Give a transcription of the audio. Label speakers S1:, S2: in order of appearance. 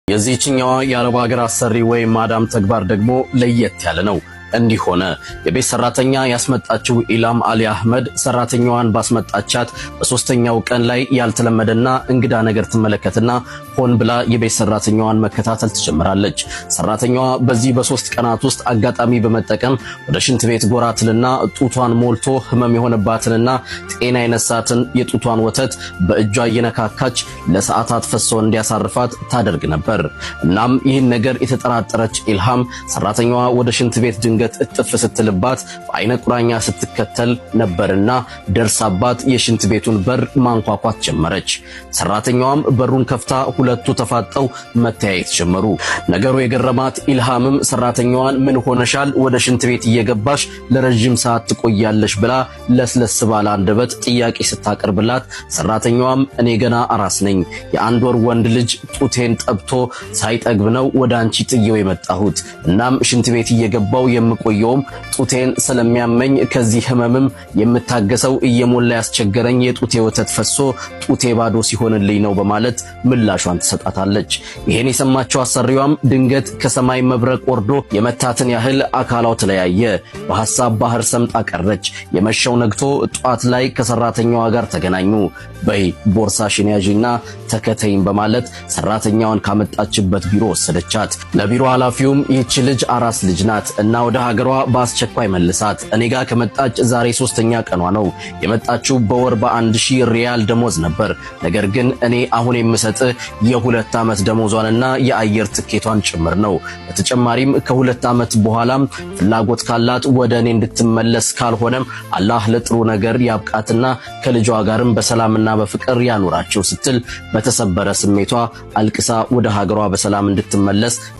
S1: የዚህኛው የአረብ ሀገር አሰሪ ወይም ማዳም ተግባር ደግሞ ለየት ያለ ነው። እንዲህ ሆነ። የቤት ሰራተኛ ያስመጣችው ኢላም አሊ አህመድ ሰራተኛዋን ባስመጣቻት በሶስተኛው ቀን ላይ ያልተለመደና እንግዳ ነገር ትመለከትና ሆን ብላ የቤት ሰራተኛዋን መከታተል ትጀምራለች። ሰራተኛዋ በዚህ በሶስት ቀናት ውስጥ አጋጣሚ በመጠቀም ወደ ሽንት ቤት ጎራትልና ጡቷን ሞልቶ ህመም የሆነባትንና ጤና የነሳትን የጡቷን ወተት በእጇ እየነካካች ለሰዓታት ፈሶ እንዲያሳርፋት ታደርግ ነበር። እናም ይህን ነገር የተጠራጠረች ኢልሃም ሰራተኛዋ ወደ ሽንት ቤት ድንገት እጥፍ ስትልባት በአይነ ቁራኛ ስትከተል ነበርና ደርሳባት የሽንት ቤቱን በር ማንኳኳት ጀመረች። ሰራተኛዋም በሩን ከፍታ ሁለቱ ተፋጠው መተያየት ጀመሩ። ነገሩ የገረማት ኢልሃምም ሰራተኛዋን ምን ሆነሻል? ወደ ሽንት ቤት እየገባሽ ለረጅም ሰዓት ትቆያለሽ ብላ ለስለስ ባለ አንደበት ጥያቄ ስታቀርብላት ሰራተኛዋም እኔ ገና አራስ ነኝ፣ የአንድ ወር ወንድ ልጅ ጡቴን ጠብቶ ሳይጠግብ ነው ወደ አንቺ ጥየው የመጣሁት። እናም ሽንት ቤት እየገባው የምቆየውም ጡቴን ስለሚያመኝ ከዚህ ህመምም የምታገሰው እየሞላ ያስቸገረኝ የጡቴ ወተት ፈሶ ጡቴ ባዶ ሲሆንልኝ ነው በማለት ምላሿን ትሰጣታለች። ይሄን የሰማችው አሰሪዋም ድንገት ከሰማይ መብረቅ ወርዶ የመታትን ያህል አካሏ ተለያየ። በሐሳብ ባህር ሰምጣ ቀረች። የመሸው ነግቶ ጧት ላይ ከሰራተኛዋ ጋር ተገናኙ። በይ ቦርሳሽን ያዢና ተከተይም በማለት ሰራተኛዋን ካመጣችበት ቢሮ ወሰደቻት። ለቢሮ ኃላፊውም ይህች ልጅ አራስ ልጅ ናት እና ወደ ሀገሯ በአስቸኳይ መልሳት፣ እኔ ጋር ከመጣች ዛሬ ሶስተኛ ቀኗ ነው። የመጣችው በወር በ1000 ሪያል ደሞዝ ነበር። ነገር ግን እኔ አሁን የምሰጥህ የ2 ዓመት ደሞዟንና የአየር ትኬቷን ጭምር ነው። በተጨማሪም ከ2 ዓመት በኋላም ፍላጎት ካላት ወደ እኔ እንድትመለስ ካልሆነም አላህ ለጥሩ ነገር ያብቃትና ከልጇ ጋርም በሰላምና በፍቅር ያኑራቸው ስትል በተሰበረ ስሜቷ አልቅሳ ወደ ሀገሯ በሰላም እንድትመለስ